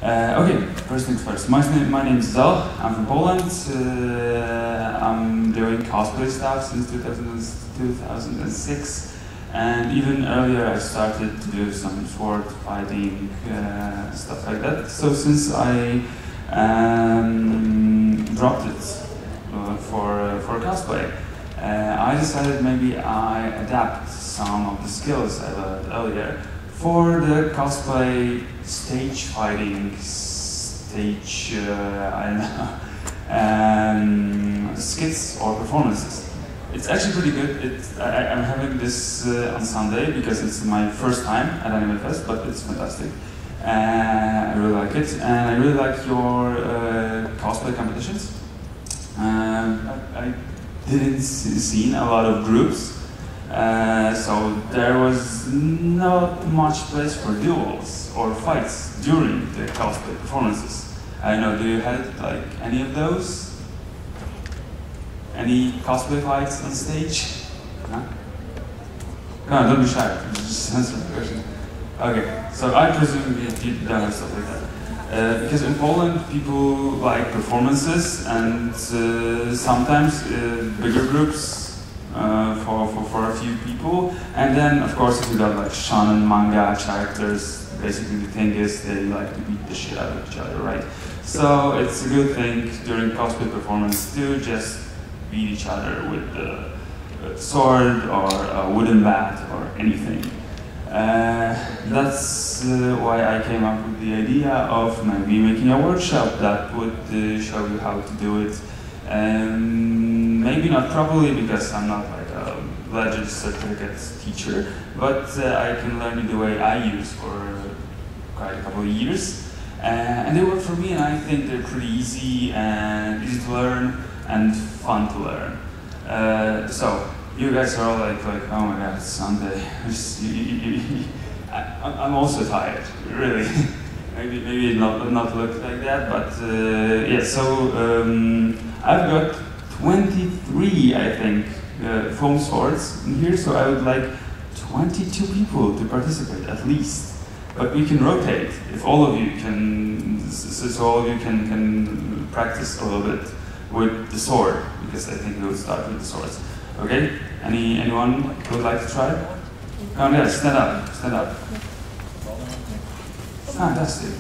Okay, first things first. My name is Zal. I'm from Poland. I'm doing cosplay stuff since 2006. And even earlier I started to do some sword fighting, stuff like that. So since I dropped it for cosplay, I decided maybe I adapt some of the skills I learned earlier for the cosplay stage fighting, I don't know, skits or performances. It's actually pretty good. I'm having this on Sunday because it's my first time at Animefest, but it's fantastic. I really like it, and I really like your cosplay competitions. I didn't see a lot of groups, so there was not much place for duels or fights during the cosplay performances. I don't know, do you have like any of those? Any cosplay fights on stage? No? Come on, don't be shy. Just answer the question. Okay, so I presume you don't have stuff like that. Because in Poland, people like performances and sometimes bigger groups for a few people. And then, of course, if you got like shonen manga characters, basically the thing is they like to beat the shit out of each other, right? So it's a good thing during cosplay performance to just beat each other with a sword or a wooden bat or anything. That's why I came up with the idea of maybe making a workshop that would show you how to do it. Maybe not properly because I'm not like a legend certificate teacher, but I can learn it the way I use for quite a couple of years. And they work for me, and I think they're pretty easy to learn and fun to learn. So you guys are all like, oh my god, it's Sunday. I'm also tired, really. maybe not look like that, but yeah. So I've got 23, I think, foam swords in here. So I would like 22 people to participate at least. But we can rotate if all of you can. So all of you can practice a little bit with the sword, because I think we will start with the swords. Okay? Anyone who would like to try? Come on, guys, stand up. Stand up. Fantastic.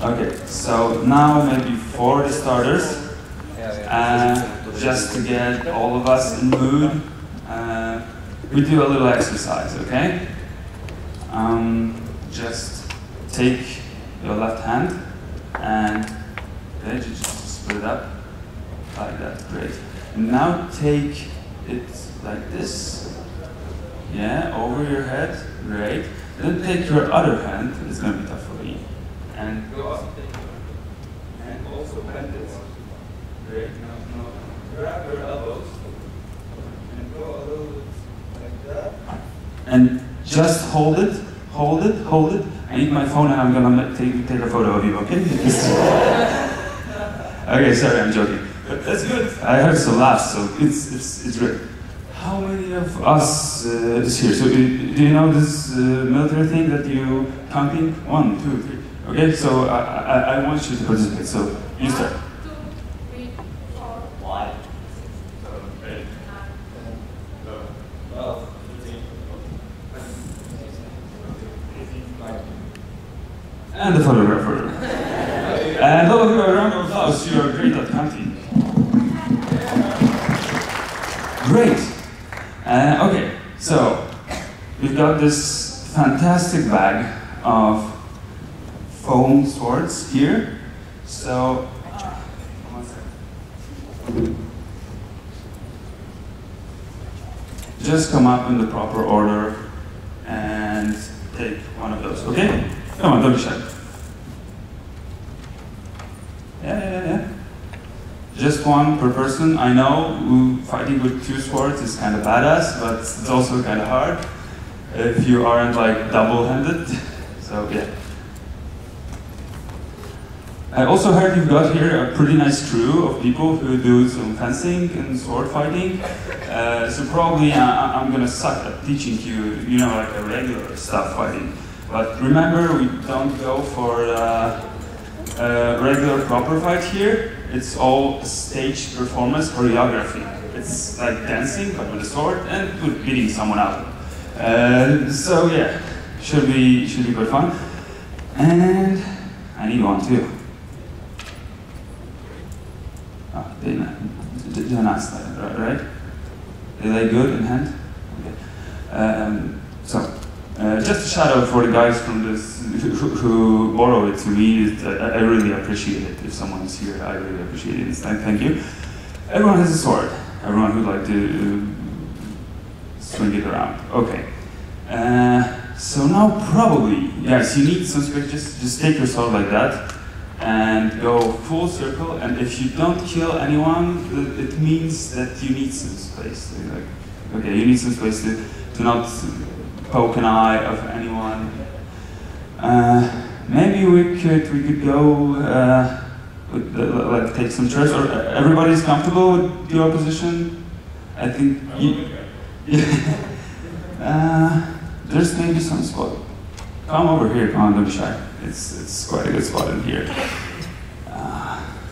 Okay, so now maybe for the starters, just to get all of us in the mood, we do a little exercise, okay? Just take your left hand and okay, just split it up like that. Great. Now take it like this. Yeah, over your head. Great. Then take your other hand. It's going to be tough for me. And go up. And also bend it. Great. Now grab your elbows and go a little bit like that. And just hold it. Hold it. Hold it. I need my phone and I'm gonna take a photo of you, okay? Okay, sorry, I'm joking. But that's good. I heard some laughs, so it's great. How many of us is here? So do you know this military thing that you counting? 1, 2, 3. Okay, so I want you to participate. So you start. 2, 3, 4, 5, 7, 8, 12, 13. And the photographer. And all of you, a round of applause. You are great at counting. Great. Okay, so we've got this fantastic bag of foam swords here. So, just come up in the proper order and take one of those, okay? Come on, don't be shy. Yeah. Just one per person. I know fighting with 2 swords is kind of badass, but it's also kind of hard if you aren't like double-handed. So yeah. I also heard you've got here a pretty nice crew of people who do some fencing and sword fighting. So probably I'm gonna suck at teaching you, you know, like a regular stuff fighting. But remember, we don't go for regular proper fight here. It's all stage performance choreography. It's like dancing, but with a sword and with beating someone up. So yeah, should be good fun. And I need one too. Oh, they're nice, right? They lay good in hand. Okay. Just a shout out for the guys from this who borrowed it to me. I really appreciate it. If someone is here, I really appreciate it. Thank you. Everyone has a sword. Everyone would like to swing it around. Okay. So now probably, yes, you need some space. Just take your sword like that and go full circle. And if you don't kill anyone, it means that you need some space. Like, okay, you need some space to not poke an eye of anyone. Maybe we could go like take some chairs. Or everybody's comfortable with your position. I think. There's maybe some spot. Come over here. Come on, don't be shy. It's quite a good spot in here.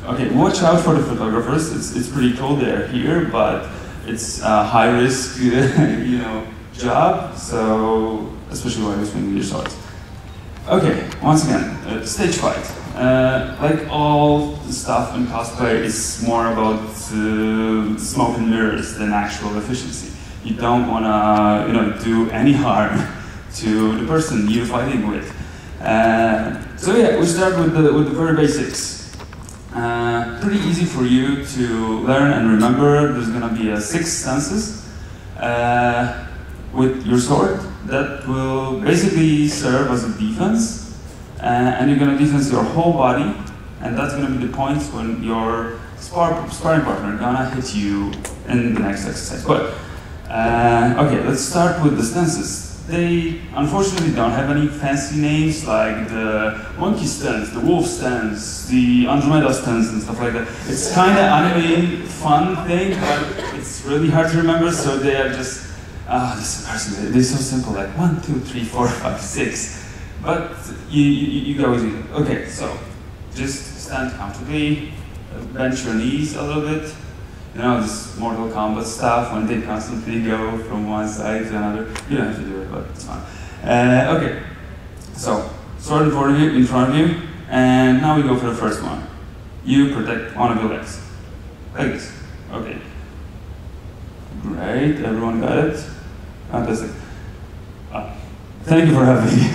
Okay, watch out for the photographers. It's pretty cool they're here, but it's a high risk, you know, job. So especially while you're swinging your swords. Okay, once again, stage fight. Like all the stuff in cosplay, is more about smoke and mirrors than actual efficiency. You don't want to, you know, do any harm to the person you're fighting with. So yeah, we start with the very basics. Pretty easy for you to learn and remember. There's going to be 6 stances with your sword that will basically serve as a defense, and you're going to defense your whole body, and that's going to be the points when your sparring partner is going to hit you in the next exercise. But okay, let's start with the stances. They unfortunately don't have any fancy names like the monkey stance, the wolf stance, the Andromeda stance and stuff like that. It's kind of anime fun thing, but it's really hard to remember, so they are just, they're so simple, like 1, 2, 3, 4, 5, 6. But you go with it. Okay, so just stand comfortably, bend your knees a little bit. You know, this Mortal Kombat stuff, when they constantly go from one side to another. You don't have to do it, but it's fine. Okay, so sword in front of you, and now we go for the first one. You protect one of your legs, like this. Okay. Great, everyone got it? Fantastic. Thank you for having me.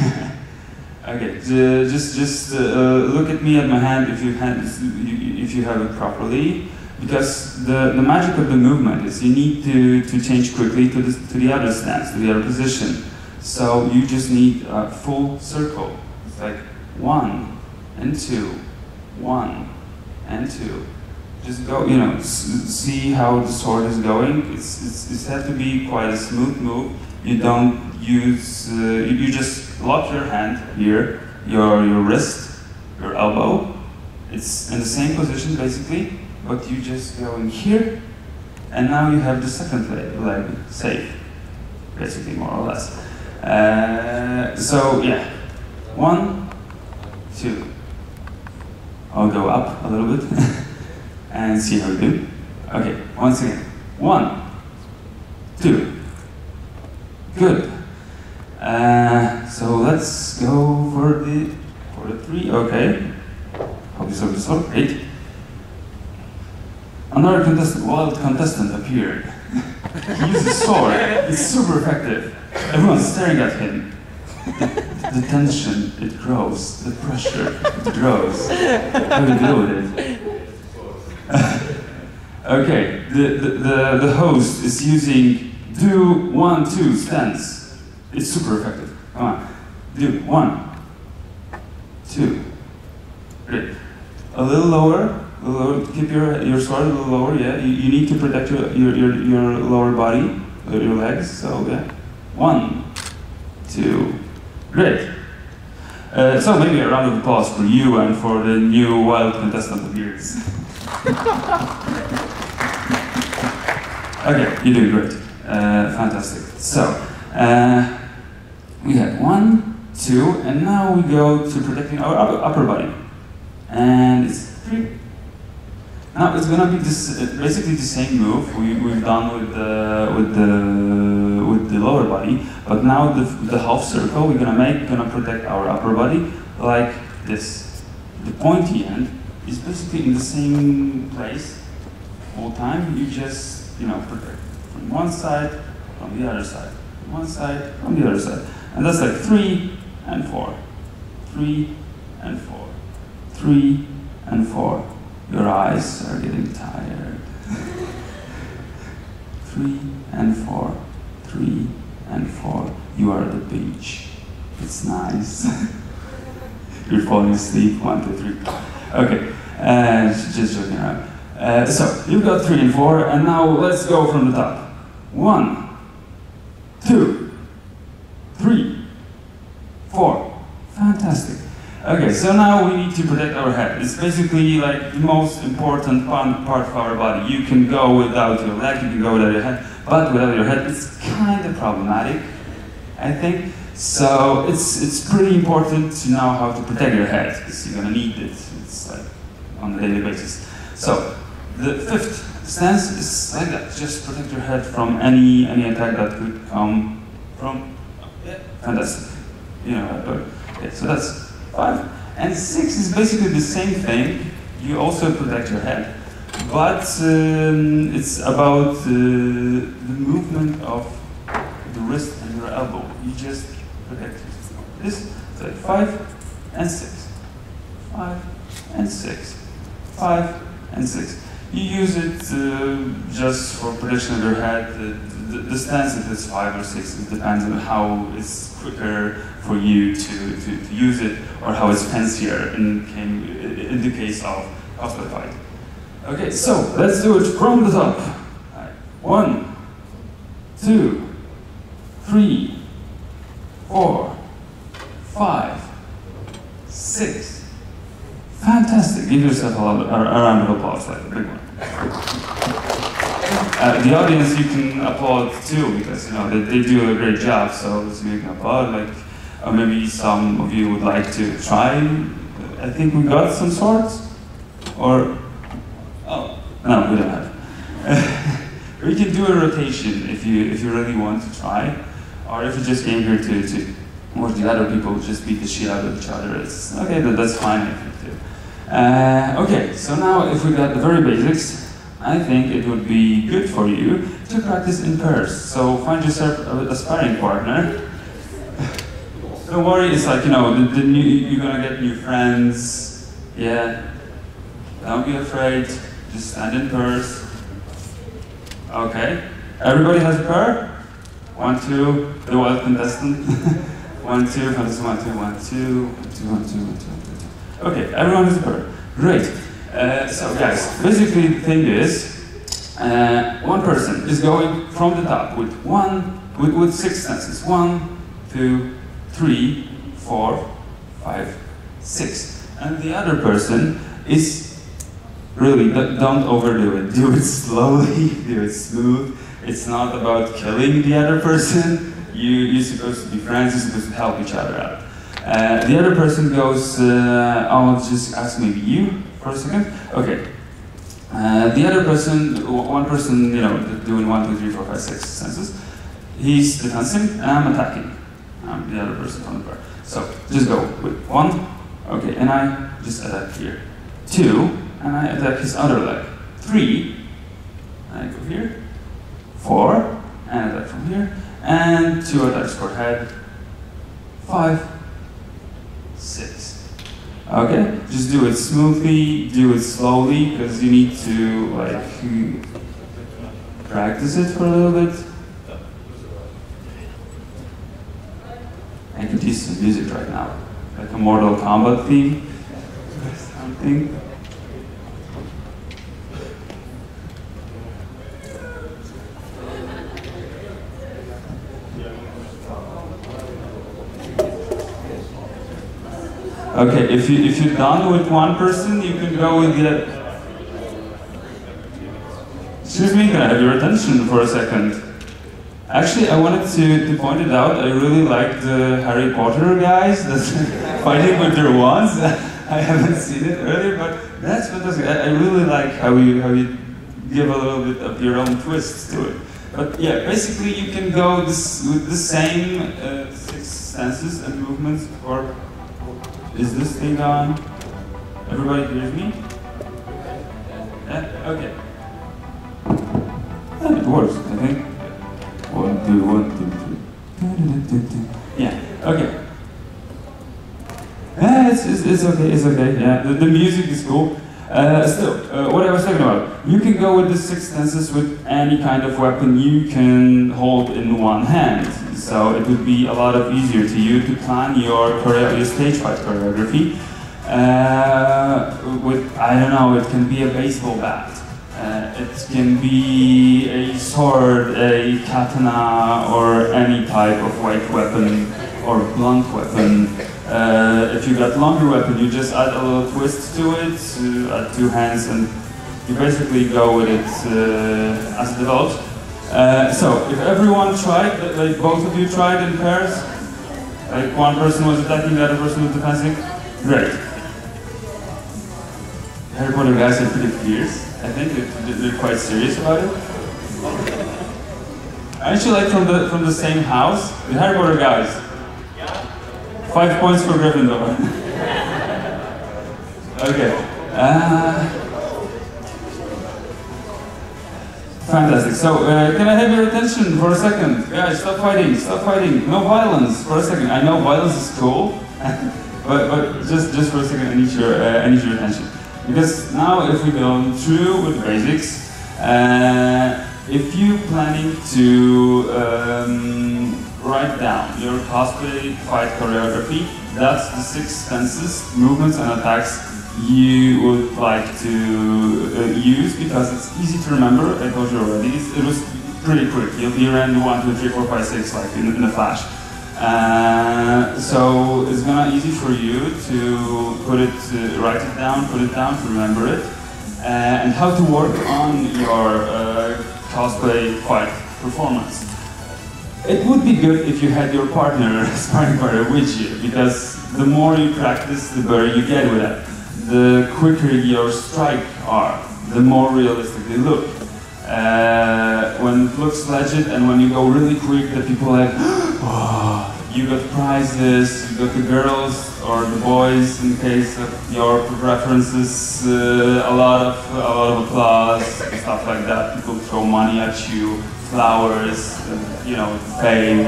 Okay, just look at me at my hand if you have it properly. Because the magic of the movement is you need to change quickly to the other stance, to the other position. So you just need a full circle. It's like 1 and 2, 1 and 2. Just go, you know, see how the sword is going. It's have to be quite a smooth move. You don't use, you just lock your hand here, your wrist, your elbow. It's in the same position basically. But you just go in here, and now you have the second leg safe, basically, more or less. So yeah, 1, 2. I'll go up a little bit and see how we do. Okay, once again, 1, 2. Good. So let's go for the 3. Okay. Hope you saw this one. Great. Another wild contestant appeared. He used a sword. It's super effective. Everyone's staring at him. The tension, it grows. The pressure, it grows. How do you deal with it? Okay, the host is using do 1, 2 stance. It's super effective. Come on. Do 1, 2. Great. A little lower. Keep your sword a little lower, yeah. You need to protect your lower body, your legs, so yeah. 1, 2, great. So maybe a round of applause for you and for the new wild contestant of yours. Okay, you're doing great. Fantastic. So, we had 1, 2, and now we go to protecting our upper body. And it's 3. Now it's gonna be this basically the same move we've done with the lower body, but now the half circle we're gonna protect our upper body like this. The pointy end is basically in the same place all the time. You just protect from one side, from the other side, from one side, from the other side, and that's like 3 and 4, 3 and 4, 3 and 4. Your eyes are getting tired. 3 and 4, 3 and 4. You are at the beach. It's nice. You're falling asleep. 1, 2, 3. Okay, just joking around. So you've got 3 and 4, and now let's go from the top. 1, 2, 3, 4. Fantastic. Okay, so now we need to protect our head. It's basically like the most important part of our body. You can go without your leg, you can go without your head, but without your head, it's kind of problematic, I think. So it's pretty important to know how to protect your head, because you're gonna need it. It's like on a daily basis. So the 5th stance is like that. Just protect your head from any attack that could come from. Yeah, fantastic. Okay, so that's 5. And 6 is basically the same thing. You also protect your head, but it's about the movement of the wrist and your elbow. You just protect this. So 5 and 6, 5 and 6, 5 and 6. You use it just for protection of your head. The stance, if it's 5 or 6, it depends on how it's quicker for you to use it, or how it's fancier in the case of cosplay fight. Okay, so let's do it from the top. 1, 2, 3, 4, 5, 6. Fantastic. Give yourself a round of applause, like a big one. The audience, you can applaud too, because they do a great job. So you can applaud, like, or maybe some of you would like to try. I think we got some swords, or oh no, we don't have. We can do a rotation if you really want to try, or if you just came here to watch the other people just beat the shit out of each other. It's okay, that's fine I think too. Okay, so now if we got the very basics, I think it would be good for you to practice in pairs. So find yourself a sparring partner. Don't worry, it's like, you're gonna get new friends. Yeah, don't be afraid, just stand in pairs. Okay, everybody has a pair? 1, 2, the wild contestant. 1, 2, fantastic, 1, 2, 1, 2, 1, 2, 1, 2, 1, 2, 1, 2. Okay, everyone has a pair. Great. So guys, basically the thing is, one person is going from the top with 6 stances. 1, 2, 3, 4, 5, 6. And the other person is really, don't overdo it. Do it slowly, do it smooth. It's not about killing the other person. You're supposed to be friends, you're supposed to help each other out. The other person goes, I'll just ask maybe you for a second. Okay. The other person, one person, doing 1, 2, 3, 4, 5, 6 stances. He's defending, and I'm attacking. I'm the other person on the bar. So just go with 1, okay, and I just attack here. 2, and I attack his other leg. 3, and I go here. 4, and attack from here. And 2 attacks for head. 5, 6. Okay, just do it smoothly, do it slowly, because you need to practice it for a little bit. I could use some music right now, like a Mortal Kombat theme or something. Okay, if you're done with one person, you can go with the. Excuse me, can I have your attention for a second? Actually, I wanted to point it out. I really like the Harry Potter guys that's fighting with their wands. I haven't seen it earlier, but that's fantastic. I really like how you give a little bit of your own twist to it. But yeah, basically you can go with the same 6 stances and movements. Or is this thing on? Everybody hears me? Yeah. Okay. Yeah, it works, I think. 1, 2, 1, 2, 3. Yeah. Okay. Yeah, it's okay, it's okay, yeah. The music is cool. Still, what I was talking about, you can go with the 6 stances with any kind of weapon you can hold in one hand. So it would be a lot easier to you to plan your stage fight choreography. With, I don't know, it can be a baseball bat. It can be a sword, a katana, or any type of weight weapon or blunt weapon. If you got longer weapon, you just add a little twist to it, add 2 hands, and you basically go with it as it develops. So, if everyone tried, like both of you tried in pairs, like one person was attacking, the other person was defending, great. Harry Potter guys are pretty fierce. I think they're quite serious about it. Aren't you like from the same house? The Harry Potter guys. 5 points for Gryffindor. Okay. Fantastic. So, can I have your attention for a second? Guys, stop fighting. Stop fighting. No violence for a second. I know violence is cool, but just for a second, I need your attention. Because now, if we go through with the basics, if you're planning to write down your cosplay fight choreography, that's the 6 stances, movements, and attacks you would like to use, because it's easy to remember. I told you already, it was pretty quick. You ran 1, 2, 3, 4, 5, 6 like in a flash. So it's gonna be easy for you to write it down, put it down, to remember it, and how to work on your cosplay fight performance. It would be good if you had your partner, sparring partner, with you, because the more you practice, the better you get with it. The quicker your strikes are, the more realistic they look. When it looks legit and when you go really quick, the people are like, oh, you got prizes, you got the girls or the boys, in case of your preferences, a lot of applause, stuff like that. People throw money at you, flowers, you know, fame.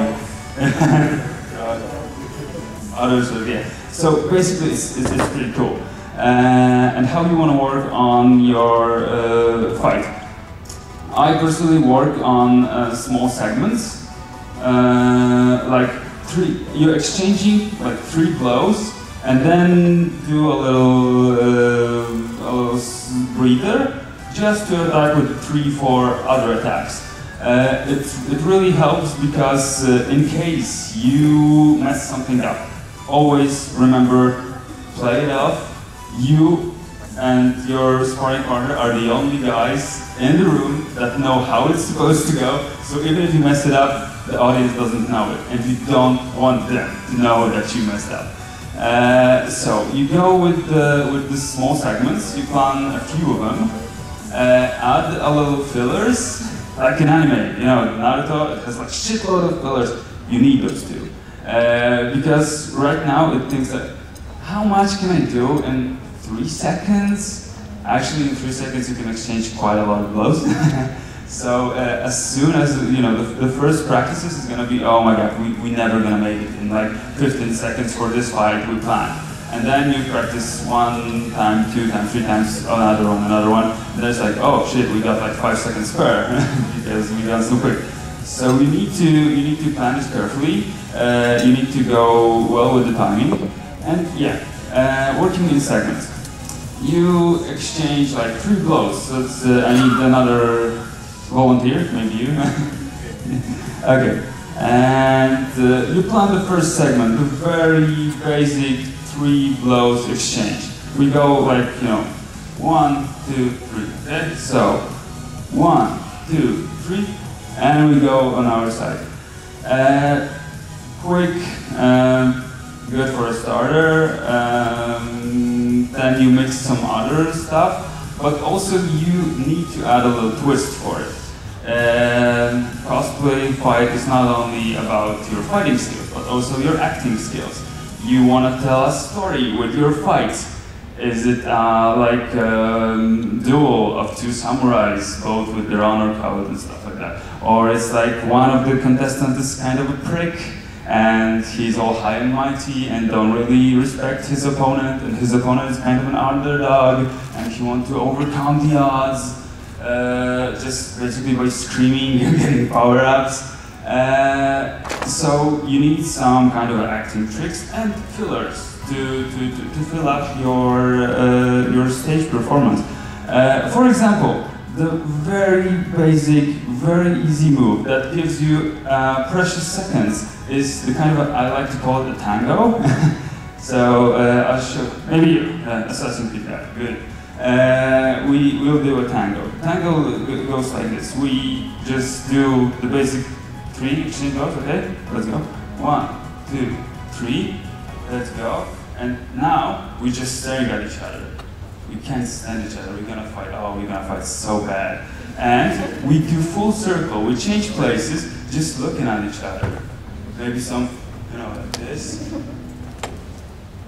Others, yeah. So basically, it's pretty cool. And how you want to work on your fight? I personally work on small segments, like 3. You're exchanging like 3 blows, and then do a little breather, just to attack with 3, 4 other attacks. It really helps because in case you mess something up, always remember, play it off. You and your sparring partner are the only guys in the room that know how it's supposed to go. So even if you mess it up, the audience doesn't know it, and you don't want them to know that you messed up. So you go with the small segments. You plan a few of them. Add a little fillers, like in anime. You know, Naruto, it has like shitload of fillers. You need those too, because right now it thinks that how much can I do in 3 seconds? Actually, in 3 seconds you can exchange quite a lot of blows. So as soon as, you know, the first practices is gonna be, oh my god, we never gonna make it in like 15 seconds for this fight we plan. And then you practice 1 time, 2 times, 3 times, another one. And then it's like, oh shit, we got like 5 seconds spare because we got so quick. So you need to plan this carefully. You need to go well with the timing. And yeah, working in segments. You exchange like 3 blows. So it's, I need another volunteer, maybe you. Okay. And you plan the first segment, the very basic 3 blows exchange. We go like, you know, 1, 2, 3, okay? So, 1, 2, 3, and we go on our side. Quick, good for a starter. Then you mix some other stuff, but also you need to add a little twist for it. Cosplay fight is not only about your fighting skills, but also your acting skills. You want to tell a story with your fights. Is it like a duel of 2 samurais, both with their honor code and stuff like that? Or it's like one of the contestants is kind of a prick, and he's all high and mighty and don't really respect his opponent, and his opponent is kind of an underdog, and he wants to overcome the odds, just basically by screaming and getting power-ups. So you need some kind of acting tricks and fillers to fill up your stage performance. For example, the very basic, very easy move that gives you precious seconds is the kind of, I like to call it a tango. So I'll show, maybe Assassin's Creed, yeah, good. We'll do a tango. Tango goes like this. We just do the basic 3 exchange blows, okay? Let's go. 1, 2, 3. Let's go. And now we're just staring at each other. We can't stand each other. We're gonna fight. Oh, we're gonna fight so bad. And we do full circle. We change places, just looking at each other. Maybe some, you know, like this.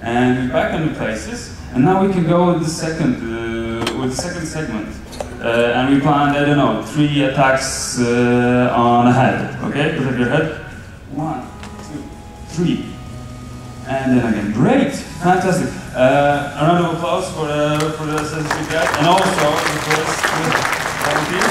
And we're back in the places. And now we can go with the second segment. And we planned, I don't know, 3 attacks on a head. Okay, protect your head. 1, 2, 3. And then again, great, fantastic. A round of applause for the Assassin's Creed guys, and also the first volunteer.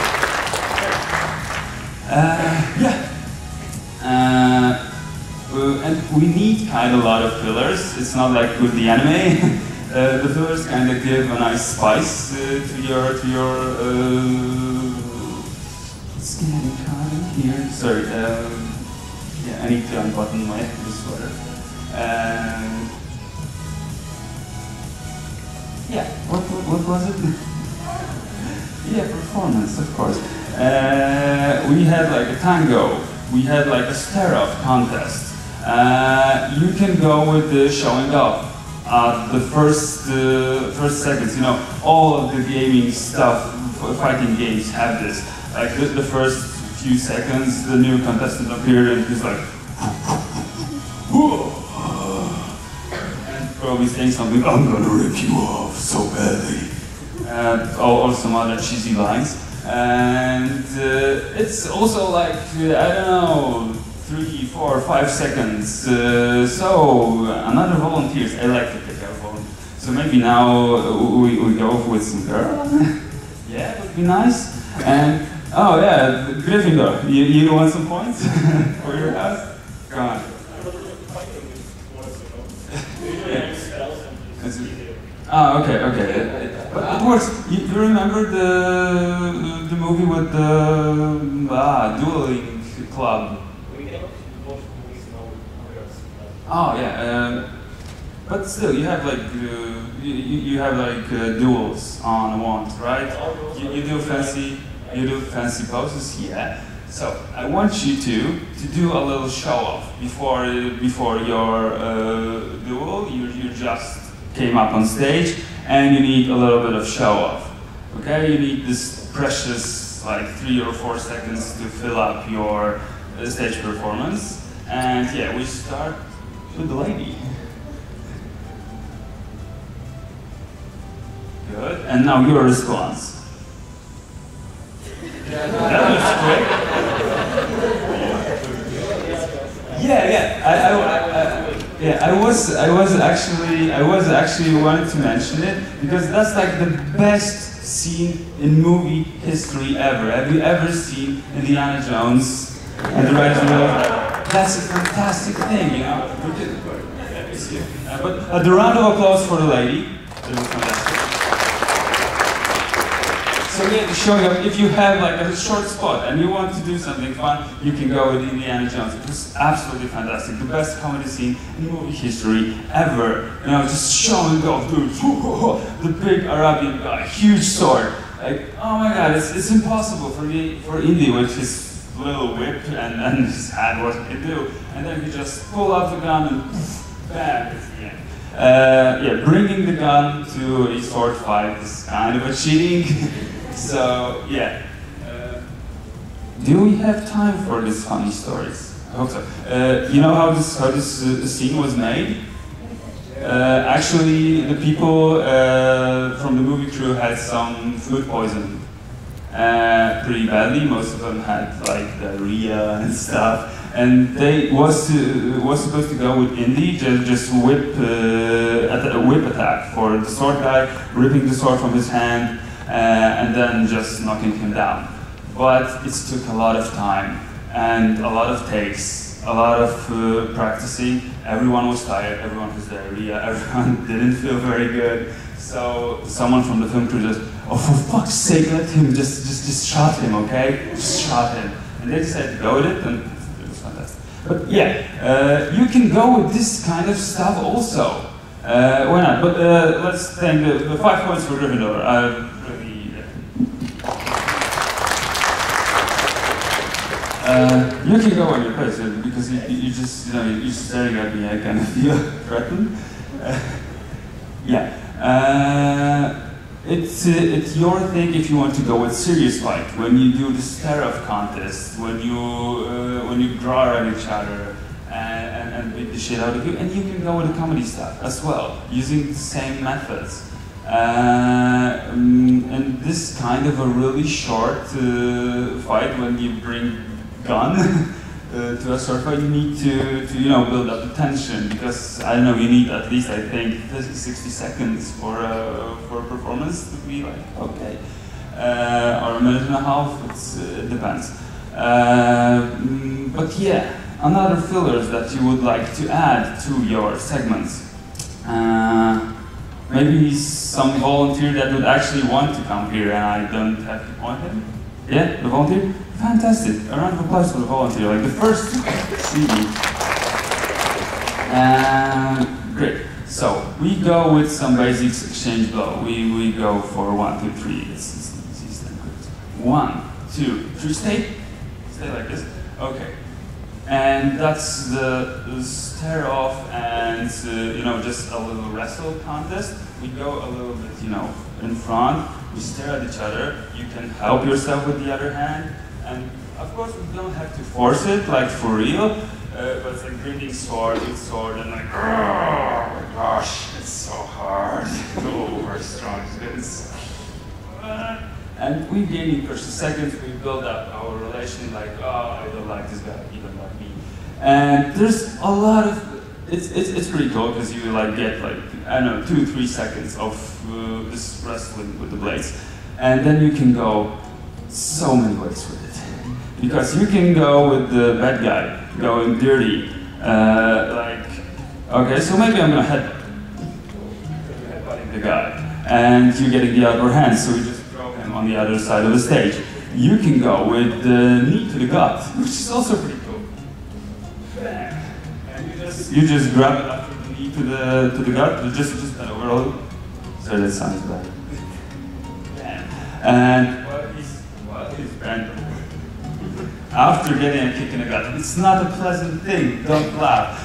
And we need kind of a lot of fillers. It's not like with the anime. The fillers kind of give a nice spice to your. It's getting hot in here. Sorry. Yeah, I need to unbutton my sweater. Yeah, what was it? Yeah, performance, of course. We had like a tango. We had like a stare-off contest. You can go with the showing off. The first seconds, you know, all of the gaming stuff, fighting games have this. Like the first few seconds, the new contestant appeared and he's like, whoa. Probably saying something, I'm gonna rip you off so badly. Or some other cheesy lines. And it's also like, I don't know, 3, 4, 5 seconds. So, another volunteers, I like to pick out volunteers. So maybe now we go with some girl. Yeah, it would be nice. And, oh yeah, Gryffindor, you want some points for your house? Go on. Oh, okay. But of course, you remember the movie with the dueling club? Oh yeah, but still, you have like you have like duels on wands, right? You do fancy poses, yeah. So I want you to do a little show off before your duel. You just came up on stage, and you need a little bit of show off. Okay, you need this precious like 3 or 4 seconds to fill up your stage performance. And yeah, we start with the lady. Good. And now your response. That looks quick. I was actually wanting to mention it because that's like the best scene in movie history ever. Have you ever seen Indiana Jones and the Red Road? That's a fantastic thing, you know. But the round of applause for the lady. It was fantastic. So yeah, showing up, if you have like a short spot and you want to do something fun, you can go with Indiana Jones. It was absolutely fantastic. The best comedy scene in movie history ever. You know, just showing off, dude, the big Arabian guy, huge sword. Like, oh my god, it's impossible for Indy with his little whip and his hat, what he can do. And then he just pull out the gun and bam, it's the end. Yeah, bringing the gun to a sword fight is kind of a cheating. So, yeah. Do we have time for these funny stories? I hope so. You know how this scene was made? Actually, the people from the movie crew had some food poisoning. Pretty badly. Most of them had like diarrhea and stuff. And they was supposed to go with Indy, just whip a whip attack for the sword guy, ripping the sword from his hand, and then just knocking him down. But it took a lot of time and a lot of takes, a lot of practicing. Everyone was tired, everyone has diarrhea, everyone didn't feel very good. So someone from the film crew just, oh for fuck's sake, let him just shot him, okay? Just shot him. And they decided to go with it, and it was fantastic. But yeah, you can go with this kind of stuff also. Why not? But let's thank the 5 points for Gryffindor. You can go on your place because you just, you're staring at me. I kind of feel threatened. Yeah, it's your thing if you want to go with serious fight. When you do the stare-off contest, when you draw at each other and beat the shit out of you, and you can go with the comedy stuff as well, using the same methods. And this kind of a really short fight, when you bring gun to a sword fight, you need to build up the tension, because I don't know, you need at least, I think, 60 seconds for a performance to be like okay, or a minute and a half. It depends. But yeah, another fillers that you would like to add to your segments. Maybe some volunteer that would actually want to come here and I don't have to point him. Yeah, the volunteer? Fantastic. A round of applause for the volunteer, like the first CD. Great. So, we go with some basics, exchange blow. We go for 1, 2, 3. It's easy and good. 1, 2, 3, stay. Stay like this. Okay. And that's the stare off and, just a little wrestle contest. We go a little bit, in front. We stare at each other. You can help yourself with the other hand. And of course, we don't have to force it, like for real, but it's like bringing sword with sword and like, oh my gosh, it's so hard. Oh, we're strong. And we gain in precious seconds, we build up our relation, like, oh, I don't like this guy, he don't like me. And there's a lot of, it's pretty cool, because you like get like, I don't know, 2-3 seconds of this wrestling with the blades. And then you can go so many ways with it. Because you can go with the bad guy, going dirty, like, okay, so maybe I'm gonna headbutting the guy, and you're getting the upper hand, so you just throw him on the other side of the stage. You can go with the knee to the gut, which is also pretty cool. Bam. And you just grab it after the knee to the gut, just an overall. So that sounds bad. Bam. And he's bent. After getting a kick in the gut, it's not a pleasant thing. Don't laugh.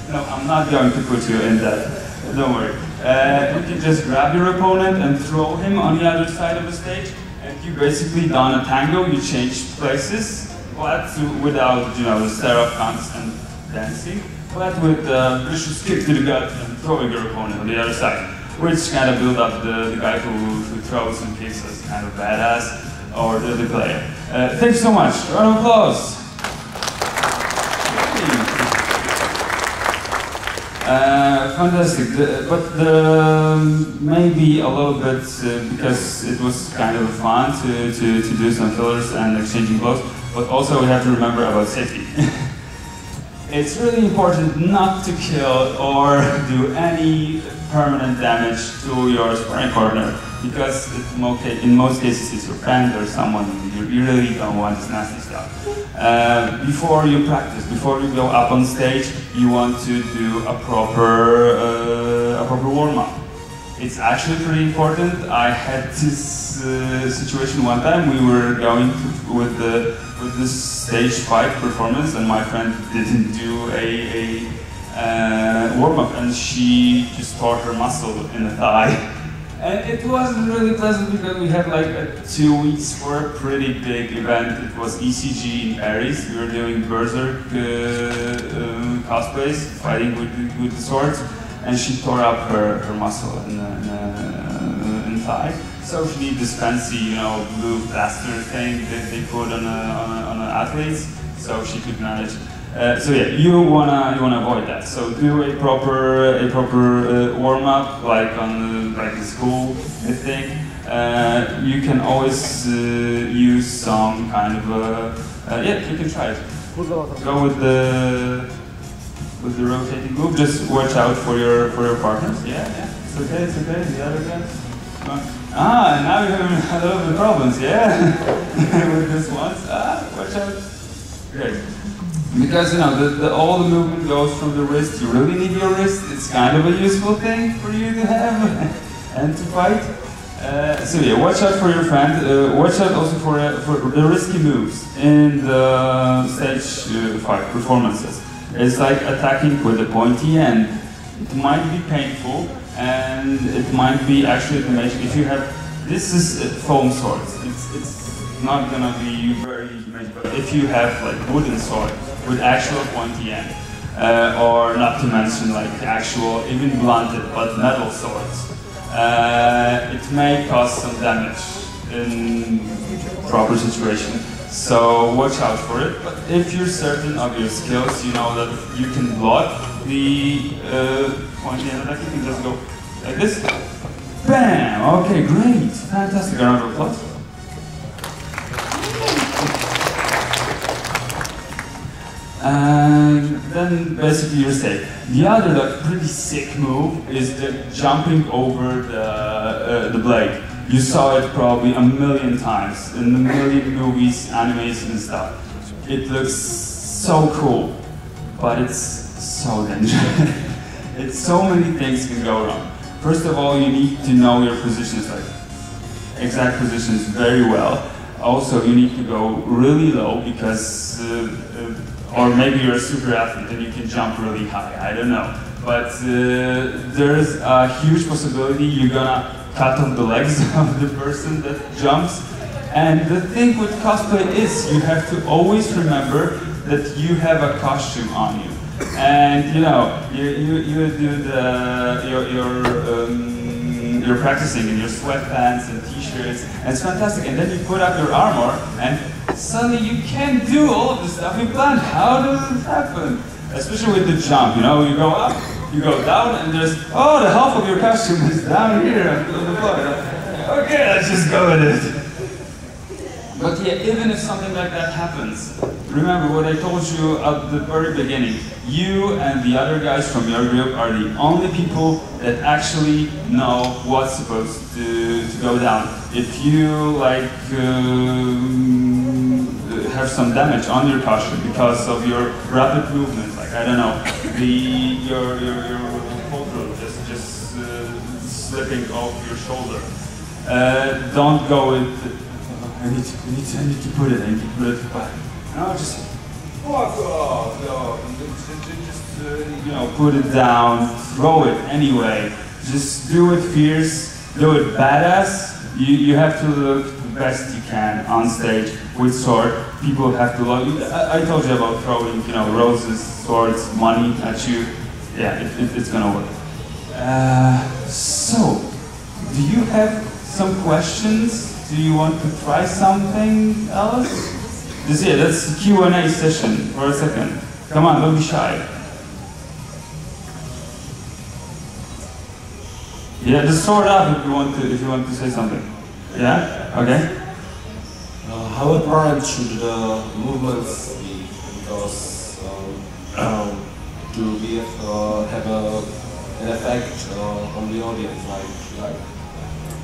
No, I'm not going to put you in that. Don't worry. You can just grab your opponent and throw him on the other side of the stage, and you basically done a tango. You change places, but without the stare-off constant dancing, but with a vicious kick to the gut and throwing your opponent on the other side. Which kind of build up the guy who throws and kicks as kind of badass, or the player. Thank you so much. Round of applause. Fantastic. But maybe a little bit because it was kind of fun to do some fillers and exchanging blows. But also we have to remember about safety. it's really important not to kill or do any permanent damage to your sparring partner, because in most cases it's your friend or someone you really don't want this nasty stuff. Before you practice, before you go up on stage, you want to do a proper warm-up. It's actually pretty important. I had this situation one time. We were going with this stage fight performance, and my friend didn't do a warm-up, and she just tore her muscle in the thigh. And it wasn't really pleasant because we had like 2 weeks for a pretty big event. It was ECG in Paris. We were doing Berserk cosplays, fighting with the swords, and she tore up her muscle in the thigh. So she needed this fancy, blue plaster thing that they put on athletes, so she could manage. So yeah, you wanna avoid that. So do a proper warm up, like in school, I think. You can always use some kind of yeah, you can try it. Go with the rotating move. Just watch out for your partners. Yeah, it's okay, it's okay. The other guys. Ah, now you're having a little bit problems, yeah, with this one. Watch out. Great. Because all the movement goes from the wrist. You really need your wrist. It's kind of a useful thing for you to have and to fight. So yeah, watch out for your friend. Watch out also for the risky moves in the stage fight performances. It's like attacking with a pointy end. It might be painful, and it might be actually damaging. If you have, this is foam swords. It's not gonna be very amazing. But if you have like wooden sword with actual pointy end, or not to mention like actual, even blunted but metal swords, it may cause some damage in proper situation. So watch out for it. But if you're certain of your skills, you know that you can block the pointy end attack. You can just go like this. Bam! Okay, great, fantastic. A round of applause. And then basically you're safe. The other pretty sick move is the jumping over the blade. You saw it probably a million times in a million movies, animes and stuff. It looks so cool, but it's so dangerous. It's so many things can go wrong. First of all, you need to know your positions, like exact positions very well. Also, you need to go really low because or maybe you're a super athlete and you can jump really high, I don't know. But there's a huge possibility you're gonna cut off the legs of the person that jumps. And the thing with cosplay is you have to always remember that you have a costume on you. And you do you're practicing in your sweatpants and t-shirts, and it's fantastic. And then you put up your armor, and suddenly you can't do all of the stuff you planned. How does it happen? Especially with the jump, you go up, you go down, and there's, oh, the half of your costume is down here on the floor. Okay, let's just go with it. But yeah, even if something like that happens, remember what I told you at the very beginning. You and the other guys from your group are the only people that actually know what's supposed to go down. If you have some damage on your costume because of your rapid movement, like I don't know, your holder just slipping off your shoulder, don't go with. I need to put it back. No, just walk off, just put it down, throw it anyway. Just do it fierce, do it badass. You have to look the best you can on stage with sword. People have to love you. I told you about throwing, roses, swords, money at you. Yeah, it's gonna work. So, do you have some questions? Do you want to try something else? That's the Q&A session for a second. Come on, don't be shy. Yeah, just sort up if you want to say something. Yeah? Okay. How apparent should the movements be? Because to be have an effect on the audience, like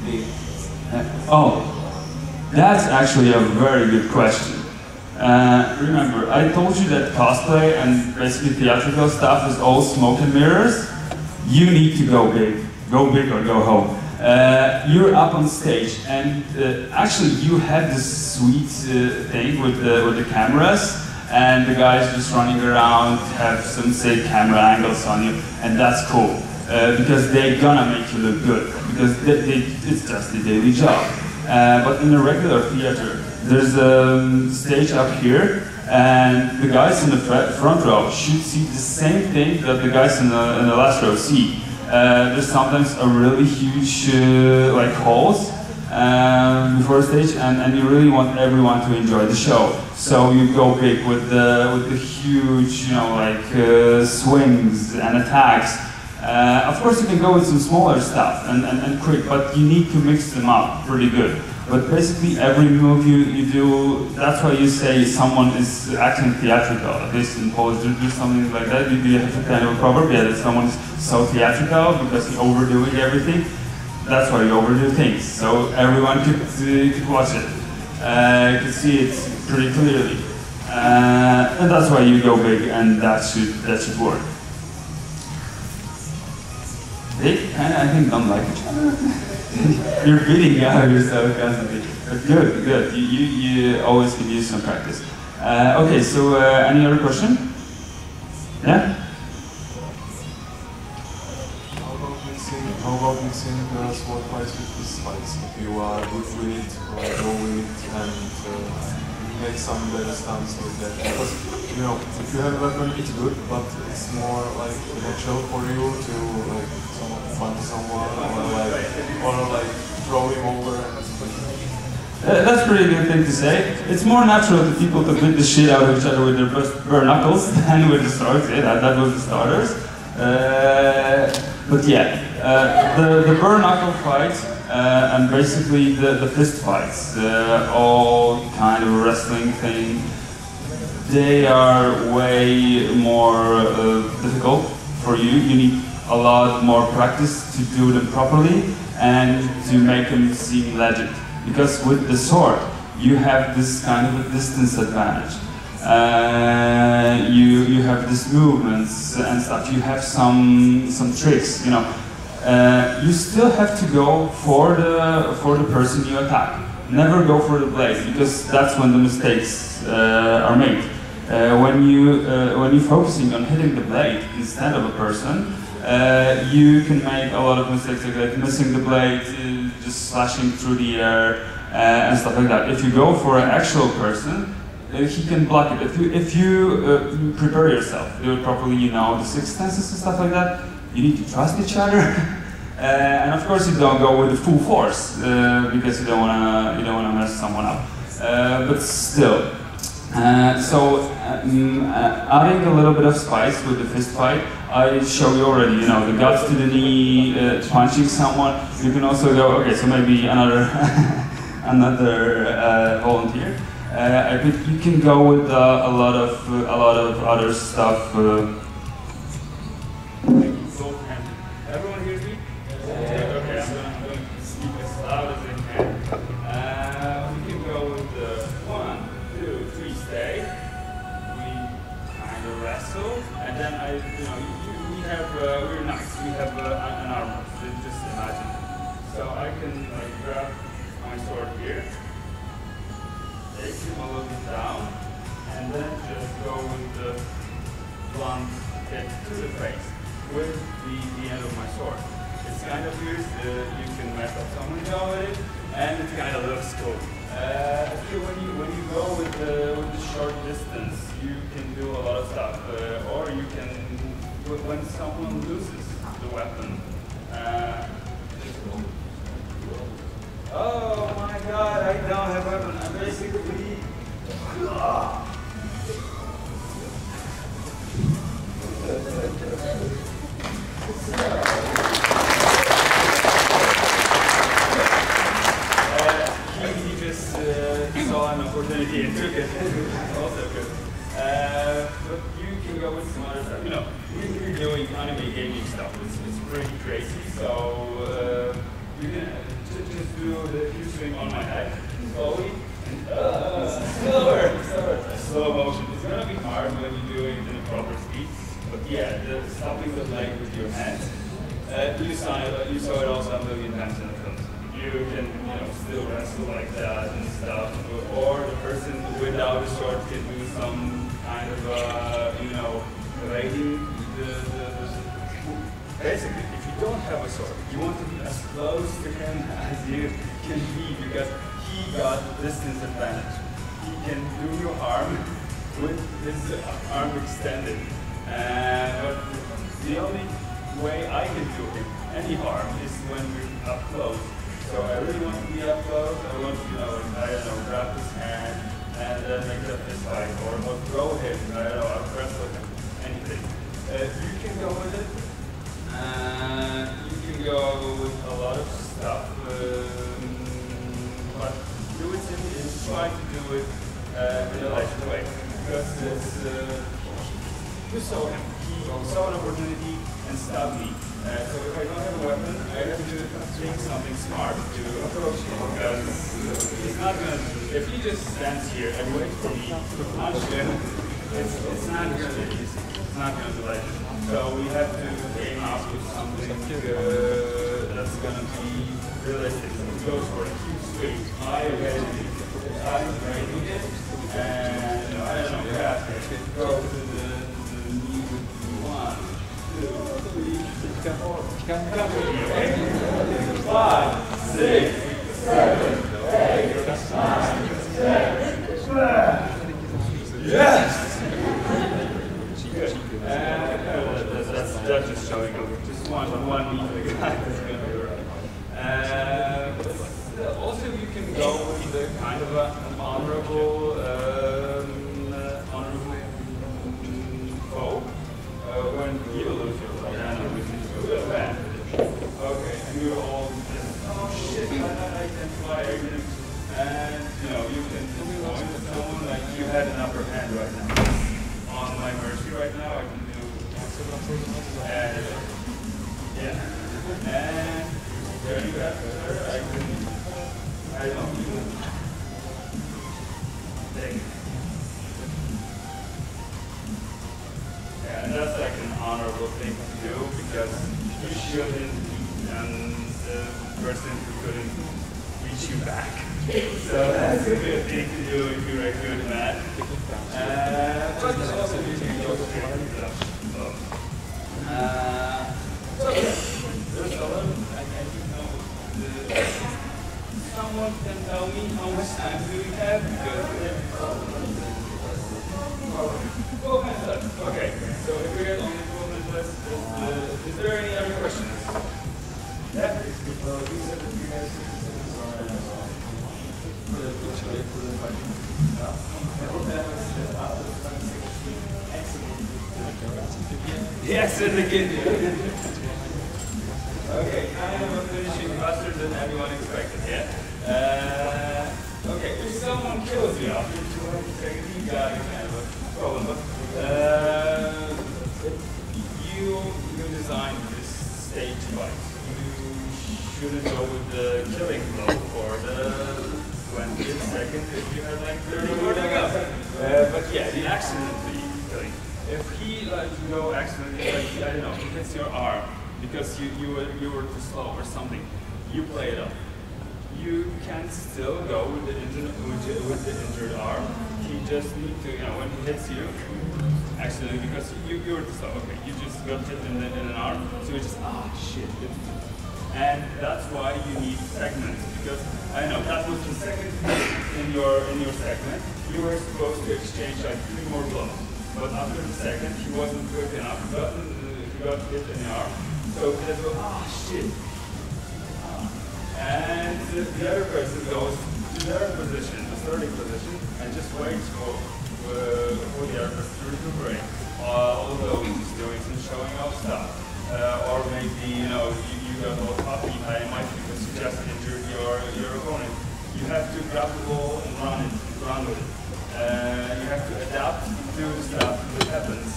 big. Oh, that's actually a very good question. Remember, I told you that cosplay and basically theatrical stuff is all smoke and mirrors. You need to go big. Go big or go home. You're up on stage, and actually you have this sweet thing with the cameras, and the guys just running around have some say camera angles on you, and that's cool because they're gonna make you look good because it's just a daily job. But in a regular theater, there's a stage up here, and the guys in the front row should see the same thing that the guys in the last row see. There's sometimes a really huge like halls before the stage, and you really want everyone to enjoy the show. So you go big with the huge, you know, like swings and attacks. Of course, you can go with some smaller stuff and quick, but you need to mix them up pretty good. But basically, every move you do, that's why you say someone is acting theatrical. At least in Polish, do something like that. You have a kind of a proverb, yeah, that someone is so theatrical because he's overdoing everything. That's why you overdo things, so everyone could watch it, could see it pretty clearly, and that's why you go big, and that should work. They kind of, I think, don't like each other. You're beating out yourself constantly. But good. You always can use some practice. Okay, so any other question? Yeah? How about mixing sport fights with these fights? If you are good with it, or go with it, and make some better stunts with that. Because, you know, if you have a weapon, it's good, but it's more like natural for you to like punch someone or like throw him over and stuff like that. That's a pretty good thing to say. It's more natural to people to beat the shit out of each other with their bare knuckles than with the swords. Yeah, that was the starters. But yeah, the bare knuckle fight and basically the fist fights, all kind of wrestling thing, they are way more difficult for you. You need a lot more practice to do them properly and to make them seem legit. Because with the sword, you have this kind of a distance advantage. You have these movements and stuff. You have some tricks, you know. You still have to go for the person you attack. Never go for the blade, because that's when the mistakes are made. When you're focusing on hitting the blade instead of a person, you can make a lot of mistakes, like missing the blade, just slashing through the air, and stuff like that. If you go for an actual person, he can block it. If you prepare yourself, do it properly, you know, the sixth senses and stuff like that, you need to trust each other. And of course you don't go with the full force, because you don't wanna mess someone up. But still. Adding a little bit of spice with the fist fight, I show you already, you know, the guts to the knee, punching someone. You can also go, okay, so maybe another volunteer. I think you can go with a lot of other stuff. Everyone hears me? Yeah. Okay, I'm going to speak as loud as I can. We can go with the 1, 2, 3 stay. We kind of wrestle, and then we're nice. We have an armor. So just imagine. So I can like grab my sword here, take him a little bit down, and then just go with the blunt hit to the face with the end of my sword. It's kind of weird. You can mess up someone's jaw with it, and it kind of looks cool. When you go with the short distance, you can do a lot of stuff, or you can, when someone loses the weapon. Oh my God! I don't have a weapon. I'm basically. He just saw an opportunity and took it. Also good. But you can go with some other stuff. You know, we're doing anime gaming stuff. It's pretty crazy. So you can just do the Q swing on my head slowly and slower. Slow motion. It's gonna be hard when you do it in a proper speed. But yeah, the stopping the leg with your hands. You saw it also a million times in the film. You can, still wrestle like that and stuff, or the person without a sword can do some kind of, evading basically, if you don't have a sword, you want to be as close to him as you can be, because he got distance advantage. He can do your arm with his arm extended, but the only way I can do him any harm is when we're up close. So I really want to be up close. I want to, grab his hand and then make a fist fight, or throw him. I'll wrestle him. Anything. You can go with it. You can go with a lot of stuff, but do it simply. Try to do it in a light way, because it's. You saw him. He saw an opportunity and stabbed me. So if I don't have a weapon, I have to think something smart to approach him, because he's not gonna. If he just stands here and waits for me to punch him, it's not gonna be easy. It's not gonna be like it. So we have to aim up with something that's gonna be realistic. It goes for a huge swing. I'm ready it, and I don't know, go to the knee with 1, 2, 3. Come with me, okay? 5, 6, 7, 8, 9, 10. Yes! Good. That's just showing up. Just one knee for the guy. That's going to be right. Also, you can go with the kind of an honorable foe when you lose your bad. Okay, and you're all just, oh shit, I can fly again. And you can point to someone like you had an upper hand right now. On my mercy right now, I can do and and there you go. I don't even take. And that's like an honorable thing to do, because you shouldn't be the person who couldn't reach you back. So that's a good thing to do if you're a good man. But also you can go straight to the so there's a lot of, I think someone can tell me how much time do we have, because okay, so if we get on the 12 minute list, is there any other questions? Yeah? Yes, and again. Okay, kind of finishing faster than everyone expected, yeah? Okay, if someone kills you after 200 seconds, you got kind of a problem, but you design this stage fight. You shouldn't go with the killing blow for the 20th second if you had like 30 more to go. But yeah, the accidentally killing. If he lets you go accidentally, like, I don't know, he hits your arm because you were too slow or something, you play it up. You can still go with the injured arm. He just needs to, when he hits you, accidentally, because you were too slow. Okay, you just got hit in an arm, so you just, shit. And that's why you need segments, because I know that was the second in your segment. You were supposed to exchange like 3 more blows, but after the second, he wasn't quick enough. He got hit in the arm, so he had to go, shit. And the other person goes to their position, the starting position, and just waits for the other person to recuperate. Although he's doing some showing off stuff, or maybe you got all puppy dynamite because you just injured your opponent. You have to grab the ball and run with it. You have to adapt to the stuff that happens.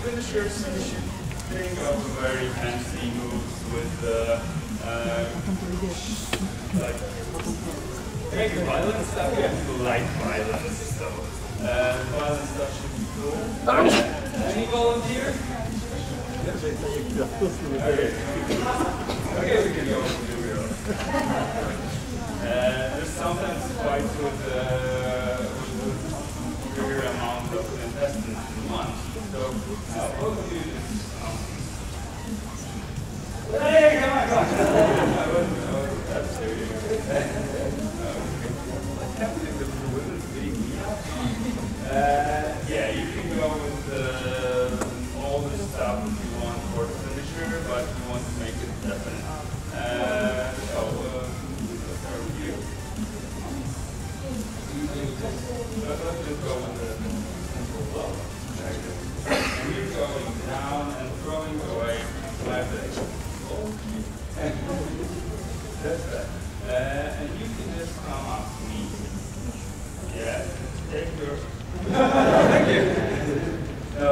finishers, you should think of very fancy moves with like maybe violent stuff. You have to like violence, so violent stuff should be cool. Any volunteer? Okay. Okay, we can go with the real. There's sometimes fights with bigger amount of intestines in one. So both of you just hey, come on, come on. I wasn't that serious. Yeah, you can go with all the stuff you want for the finisher, but you want to make it definite. Let's start with you. Let's just go with the simple blow. And you're going down and throwing away left leg. That's that. And you can just come up to me. Yeah. Take your. Thank you. No,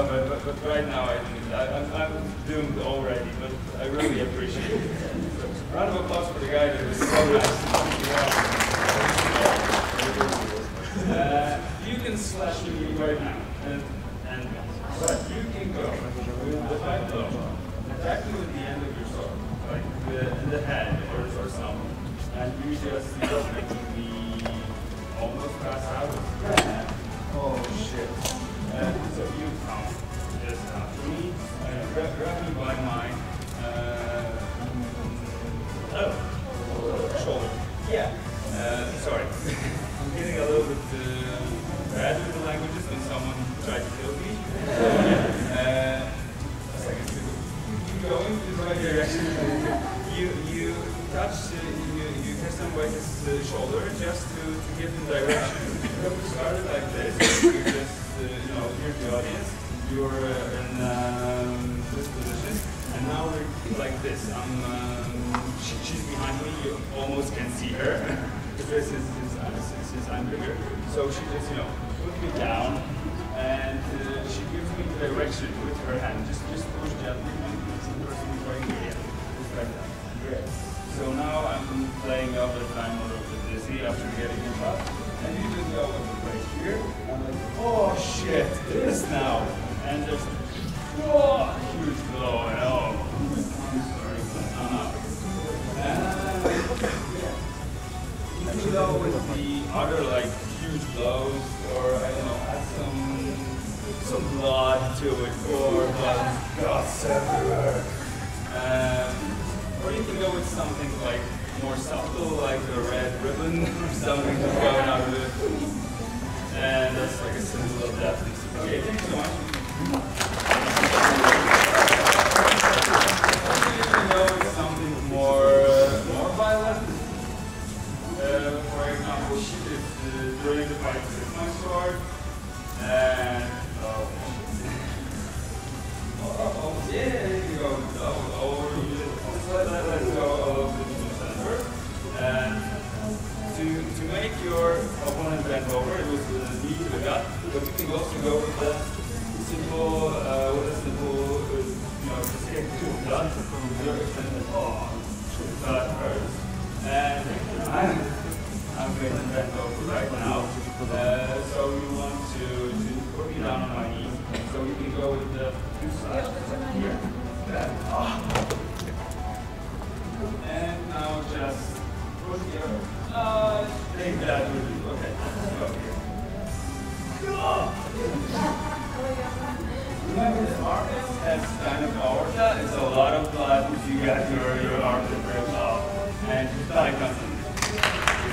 but right now I'm doomed already, but I really appreciate it. So, round of applause for the guy that was so nice. You can slash me right now, but you can go with the high blow, attack you at the end of your sword, like in the head or something, and you just making me almost pass out. Oh shit. So you count, just count me, grab me by my shoulder. Yeah. Sorry. I'm getting a little bit bad with the languages when someone tried to kill me. Keep going in the right direction. You touch somebody's shoulder just to give them direction. We started like this. You just here's the audience. You're in this position, and now we're like this. She's behind me. You almost can see her. This is I'm bigger. So she just put me down, and she gives me direction with her hand. Just push gently. The person is right here. Just like that. Great. So now I'm playing up the time a little bit dizzy after getting him up. And you just go right here. I'm like, oh shit, this now. And just, whoa, huge blow. And oh, sorry. You can go with the other like huge blows, or I don't know, add some blood to it, or guts everywhere. Or you can go with something like more subtle, like a red ribbon or something just going out of it. And that's like a symbol of death. Okay, thank you so much. You can go with something more violent. For example, during the fight with my sword. And yeah, you go let's go a little bit to the center. And to make your opponent bend over, it was knee to the gut, but you can also go with the simple, escape to the gut. Oh, that hurts. And I'm going to bend over right now. So you want to put me down on my knees. So you can go with the two slides here. And now just put your take that with you. Okay, let's go here. Remember the armpit has kind of aorta. It's a lot of blood if you got your armpit ripped off. And your thigh comes in.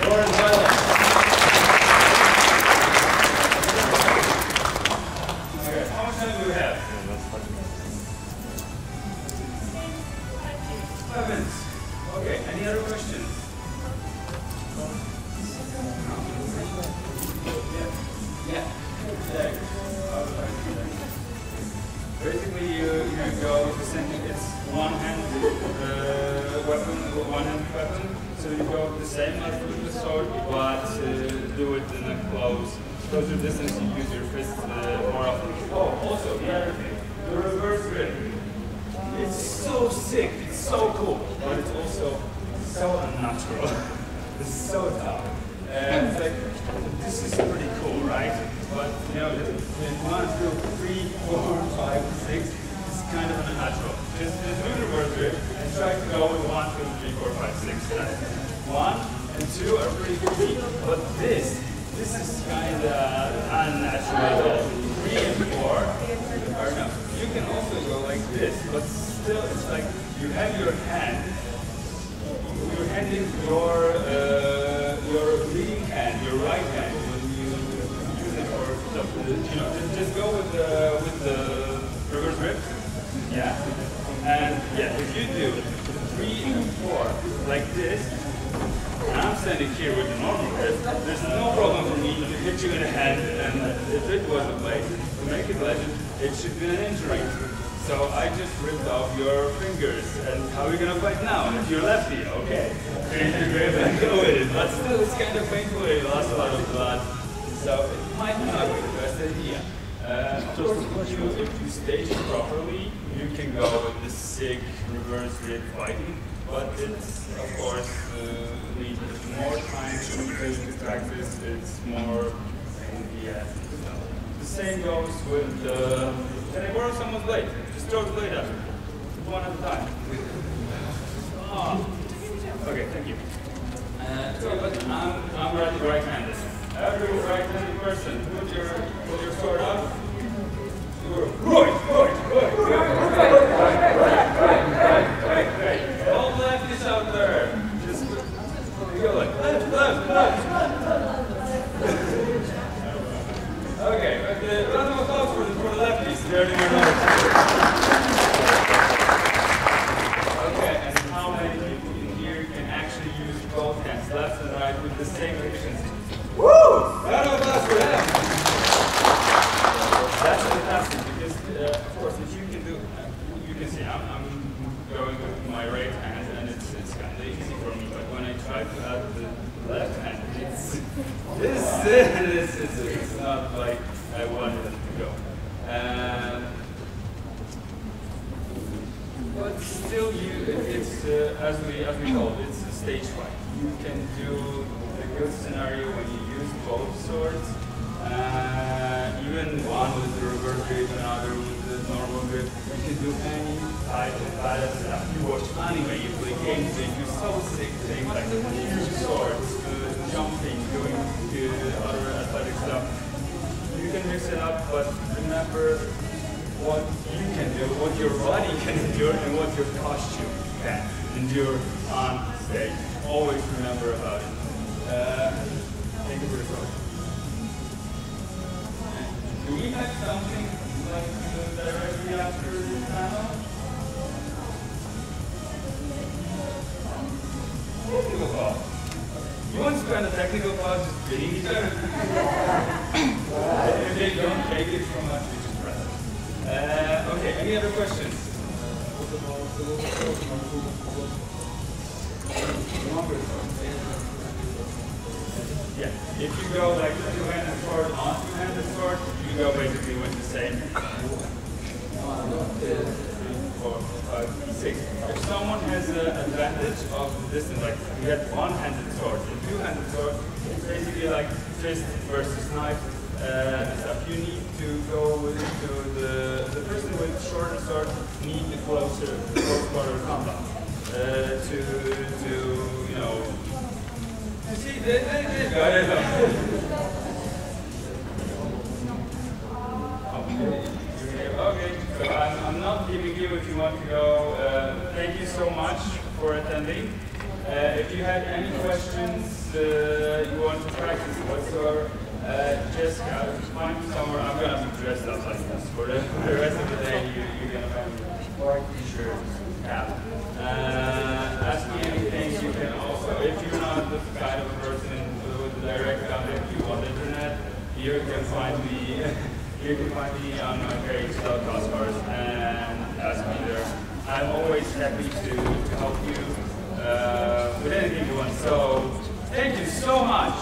Or as well. Okay, how much time do we have? 5 minutes. Okay, any other questions? Yeah. Basically, you go with the same thing. It's one-handed weapon. So you go with the same as with the sword, but do it in a closer distance. You use your fists more often. Oh, also the other thing. 6, it's kind of unnatural. Just do the reverse grip and try to go with 1, 2, 3, 4, 5, 6. 1 and 2 are pretty easy, but this is kind of unnatural. 3 and 4 are not. You can also go like this, but still it's like you have your hand. You're handing your leading hand, your right hand, when you use it for just go with the reverse grip. Yeah. And yeah, if you do 3 and 4 like this, and I'm standing here with the normal grip, there's no problem for me to hit you in the head, and if it was a blade, to make it legend, it should be an injury. So I just ripped off your fingers, and how are we gonna fight now? If you're lefty, okay. Change your grip and go with it. But still, it's kind of painful, you lost a lot of blood. So it might not be the best idea. Of course, if you stage it properly, you can go with the sick reverse grip fighting, but it's, of course, needs more time to practice, it's more pain in the ass. The same goes with can I borrow someone's blade? Just throw the blade up. One at a time. Oh. Okay, thank you. But I'm right-handed. Every right-handed person, put your sword up. Right. All lefties out there. Just go like left. Okay, but round of applause for the lefties. They're doing their Okay, and how many people in here can actually use both hands, left and right, with the same efficiency? Woo! Round of applause for them. That's fantastic because, of course, if you can do, you can see I'm going with my right hand, and it's kind of easy for me. But when I try to add the left hand, it's not like I wanted it to go. But still, it's as we call it, it's a stage fight. You can do the good scenario when you use both swords, even one with the reverse grip, another with the normal grip. You can do any type of badass stuff. You watch anime, you play games, you do so sick things like huge swords, jumping, doing other athletic stuff. You can mix it up, but remember what you can do, what your body can endure, and what your costume can endure on stage. Always remember about it. Thank you for the question. Do we have something like directly after this panel? Technical pause. You want to spend a technical pause just beating each other? If they don't take it from us, we just press it. Okay, any other questions? Yeah, if you go like two-handed sword on two-handed sword, you go basically with the same. 1, 2, 3, 4, 5, 6. If someone has an advantage of the distance, like you get one-handed sword and two-handed sword, it's basically like fist versus knife. Stuff. You need to go into the person with shorter sword need the close quarter combat to you know. You see, they got it. Okay, so I'm not leaving you if you want to go. Thank you so much for attending. If you had any questions you want to practice whatsoever, just find somewhere. I'm gonna be dressed up like this for the rest of the day. You're gonna find me white t-shirt, cap. Ask me anything. You can also, if you're not the kind of a person with the direct contact you on the internet, you can find me. You can find me on my page, Cosplay, and ask me there. I'm always happy to help you with anything you want. So, thank you so much.